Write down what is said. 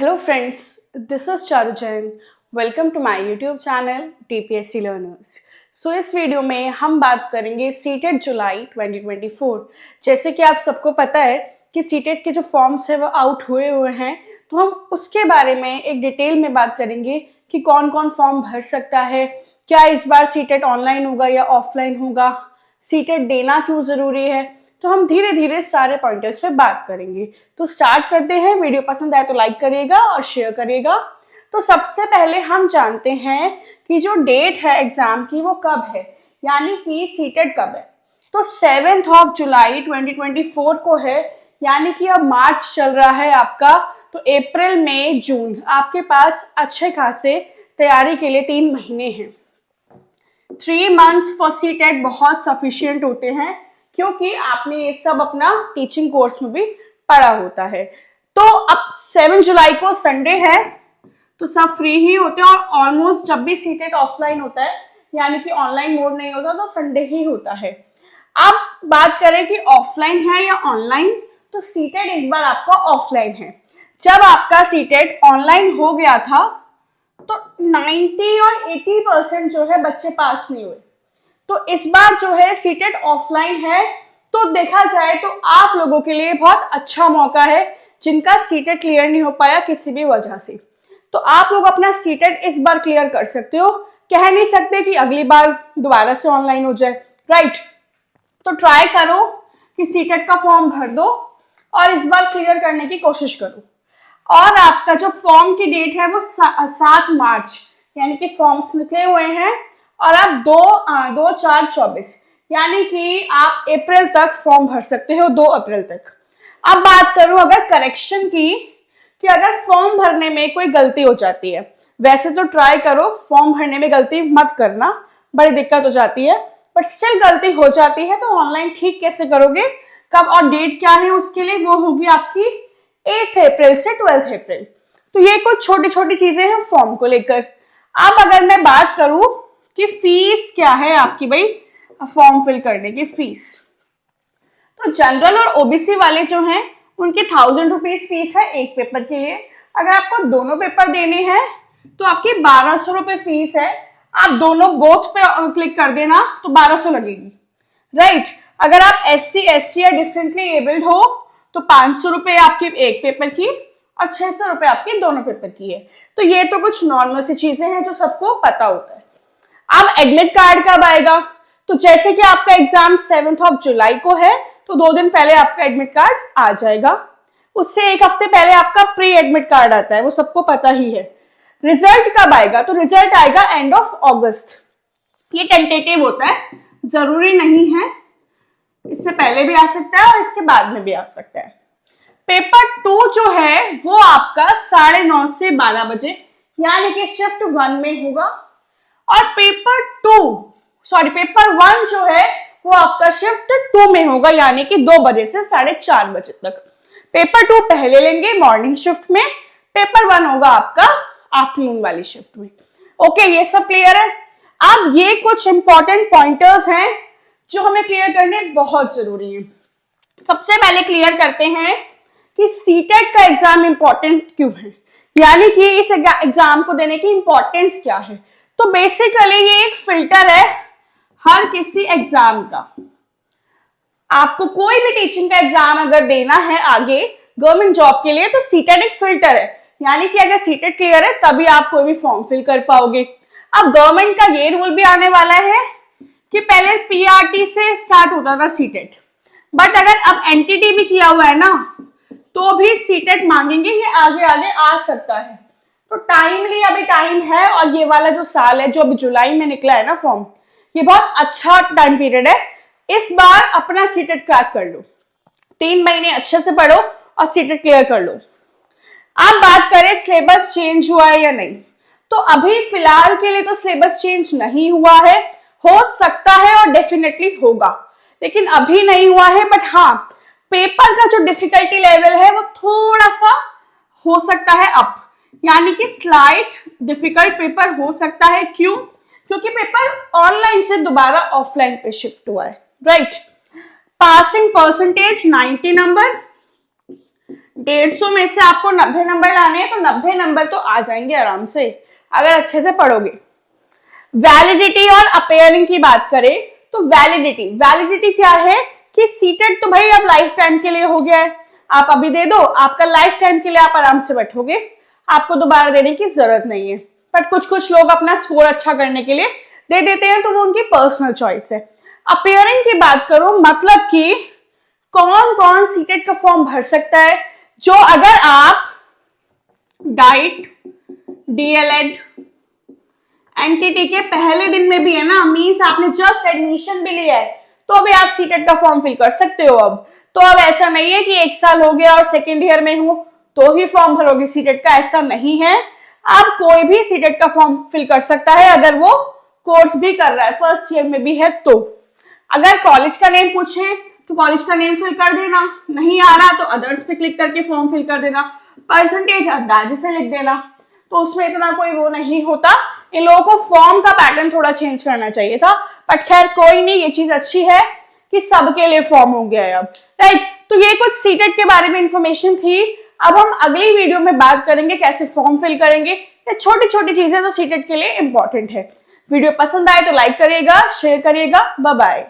Hello friends, this is Charu Jain. Welcome to my YouTube channel TPSC Learners. इस video में हम बात करेंगे सीटेट जुलाई 2024। जैसे कि आप सबको पता है कि सीटेट के जो फॉर्म्स है वो आउट हुए हैं, तो हम उसके बारे में एक डिटेल में बात करेंगे कि कौन कौन फॉर्म भर सकता है, क्या इस बार सीटेट ऑनलाइन होगा या ऑफलाइन होगा, सीटेट देना क्यों ज़रूरी है। तो हम धीरे धीरे सारे पॉइंटर्स पे बात करेंगे। तो स्टार्ट करते हैं। वीडियो पसंद आए तो लाइक करिएगा और शेयर करिएगा। तो सबसे पहले हम जानते हैं कि जो डेट है एग्जाम की वो कब है, यानी कि सीटेट कब है। तो 7 जुलाई 2024 को है, यानी कि अब मार्च चल रहा है आपका, तो अप्रैल मई जून आपके पास अच्छे खासे तैयारी के लिए 3 महीने हैं। 3 months फॉर सीटेट बहुत सफिशियंट होते हैं, क्योंकि आपने ये सब अपना टीचिंग कोर्स में भी पढ़ा होता है। तो अब 7 जुलाई को संडे है, तो सब फ्री ही होते हैं और ऑलमोस्ट जब भी सीटेट ऑफलाइन होता है, यानी कि ऑनलाइन मोड नहीं होता, तो संडे ही होता है। अब बात करें कि ऑफलाइन है या ऑनलाइन, तो सीटेट इस बार आपका ऑफलाइन है। जब आपका सीटेट ऑनलाइन हो गया था तो 90 और 80% जो है बच्चे पास नहीं हुए। तो इस बार जो है सीटेट ऑफलाइन है, तो देखा जाए तो आप लोगों के लिए बहुत अच्छा मौका है जिनका सीटेट क्लियर नहीं हो पाया किसी भी वजह से। तो आप लोग अपना सीटेट इस बार क्लियर कर सकते हो। कह नहीं सकते कि अगली बार दोबारा से ऑनलाइन हो जाए, राइट। तो ट्राई करो कि सीटेट का फॉर्म भर दो और इस बार क्लियर करने की कोशिश करो। और आपका जो फॉर्म की डेट है वो 7 मार्च, यानी कि फॉर्म्स निकले हुए हैं और आप 2/4/24, यानी कि आप अप्रैल तक फॉर्म भर सकते हो, 2 अप्रैल तक। अब बात करूं अगर करेक्शन की, कि अगर फॉर्म भरने में कोई गलती हो जाती है, वैसे तो ट्राई करो फॉर्म भरने में गलती मत करना, बड़ी दिक्कत हो जाती है, बट स्टिल गलती हो जाती है तो ऑनलाइन ठीक कैसे करोगे, कब और डेट क्या है उसके लिए, वो होगी आपकी 8 अप्रैल से 12 अप्रैल। तो ये कुछ छोटी छोटी चीजें हैं फॉर्म को लेकर। अब अगर मैं बात करूं कि फीस क्या है आपकी, भाई फॉर्म फिल करने की फीस, तो जनरल और ओबीसी वाले जो हैं उनकी 1000 रुपीज फीस है एक पेपर के लिए। अगर आपको दोनों पेपर देने हैं तो आपकी 1200 रुपए फीस है। आप दोनों बोथ पे क्लिक कर देना तो 1200 लगेगी, राइट। अगर आप SC ST या डिफरेंटली एबल्ड हो तो 500 रुपए आपकी एक पेपर की और 600 रुपए आपकी दोनों पेपर की है। तो ये तो कुछ नॉर्मल सी चीजें हैं जो सबको पता होता है। अब एडमिट कार्ड कब आएगा, तो जैसे कि आपका एग्जाम 7 जुलाई को है, तो 2 दिन पहले आपका एडमिट कार्ड आ जाएगा। उससे 1 हफ्ते पहले आपका प्री एडमिट कार्ड आता है, वो सबको पता ही है। रिजल्ट कब आएगा, तो रिजल्ट आएगा एंड ऑफ अगस्त। ये टेंटेटिव होता है, जरूरी नहीं है, इससे पहले भी आ सकता है और इसके बाद में भी आ सकता है। पेपर 2 जो है वो आपका 9:30 से 12 बजे, यानी कि शिफ्ट 1 में होगा। और पेपर 1 जो है वो आपका शिफ्ट 2 में होगा, यानी कि 2 बजे से 4:30 बजे तक। पेपर 2 पहले लेंगे मॉर्निंग शिफ्ट में, पेपर 1 होगा आपका आफ्टरनून वाली शिफ्ट में। ओके, ये सब क्लियर है। अब ये कुछ इंपॉर्टेंट पॉइंटर्स हैं जो हमें क्लियर करने बहुत जरूरी है। सबसे पहले क्लियर करते हैं कि सीटेट का एग्जाम इंपॉर्टेंट क्यों है, यानी कि इस एग्जाम को देने की इंपॉर्टेंस क्या है। तो बेसिकली ये एक फिल्टर है हर किसी एग्जाम का। आपको कोई भी टीचिंग का एग्जाम अगर देना है आगे गवर्नमेंट जॉब के लिए, तो सीटेट एक फिल्टर है, यानी कि अगर सीटेट क्लियर है तभी आप कोई भी फॉर्म फिल कर पाओगे। अब गवर्नमेंट का ये रूल भी आने वाला है कि पहले पीआरटी से स्टार्ट होता था सीटेट, बट अगर अब एनटीटी भी किया हुआ है ना, तो भी सीटेट मांगेंगे, ये आगे आगे आ सकता है। तो टाइमली अभी टाइम है, और ये वाला जो साल है जो अभी जुलाई में निकला है ना फॉर्म, ये बहुत अच्छा टाइम पीरियड है। इस बार अपना सीटेट क्रैक कर लो, 3 महीने अच्छे से पढ़ो और सीटेट क्लियर कर लो। अब बात करें सिलेबस चेंज हुआ है या नहीं, तो अभी फिलहाल के लिए तो सिलेबस चेंज नहीं हुआ है, हो सकता है और डेफिनेटली होगा, लेकिन अभी नहीं हुआ है। बट हाँ, पेपर का जो डिफिकल्टी लेवल है वो थोड़ा सा हो सकता है अप, यानी कि स्लाइट डिफिकल्ट पेपर हो सकता है। क्यों? क्योंकि पेपर ऑनलाइन से दोबारा ऑफलाइन पे शिफ्ट हुआ है, राइट। पासिंग परसेंटेज 90 नंबर, 150 में से आपको 90 नंबर लाने हैं, तो 90 नंबर तो आ जाएंगे आराम से अगर अच्छे से पढ़ोगे। वैलिडिटी और अपेयरिंग की बात करें तो वैलिडिटी क्या है कि सीटेट तो भाई अब लाइफ टाइम के लिए हो गया है, आप अभी दे दो, आपका लाइफ टाइम के लिए आप आराम से बैठोगे, आपको दोबारा देने की जरूरत नहीं है। बट कुछ कुछ लोग अपना स्कोर अच्छा करने के लिए दे देते हैं, तो वो उनकी पर्सनल चॉइस है। अपेयरिंग की बात करो मतलब कि कौन कौन सीटेट का फॉर्म भर सकता है, जो अगर आप डाइट, डीएलएड, एनटीटी के पहले दिन में भी है ना, मींस आपने जस्ट एडमिशन भी लिया है, तो भी आप सीटेट का फॉर्म फिल कर सकते हो। अब तो अब ऐसा नहीं है कि 1 साल हो गया और सेकेंड ईयर में हूं तो ही फॉर्म भरोगे सीटेट का, ऐसा नहीं है। आप कोई भी सीटेट का फॉर्म फिल कर सकता है अगर वो कोर्स भी कर रहा है, फर्स्ट ईयर में भी है तो। अगर कॉलेज का नेम पूछे तो कॉलेज का नेम फिल कर देना, नहीं आ रहा तो अदर्स पे क्लिक करके फॉर्म फिल कर देना, परसेंटेज अंदाजे से लिख देना, तो उसमें इतना कोई वो नहीं होता। इन लोगों को फॉर्म का पैटर्न थोड़ा चेंज करना चाहिए था, बट खैर कोई नहीं, ये चीज अच्छी है कि सबके लिए फॉर्म हो गया है अब, राइट। तो ये कुछ सीटेट के बारे में इंफॉर्मेशन थी। अब हम अगली वीडियो में बात करेंगे कैसे फॉर्म फिल करेंगे, ये छोटी छोटी चीजें जो सीटेट के लिए इंपॉर्टेंट है। वीडियो पसंद आए तो लाइक करिएगा, शेयर करिएगा। Bye bye.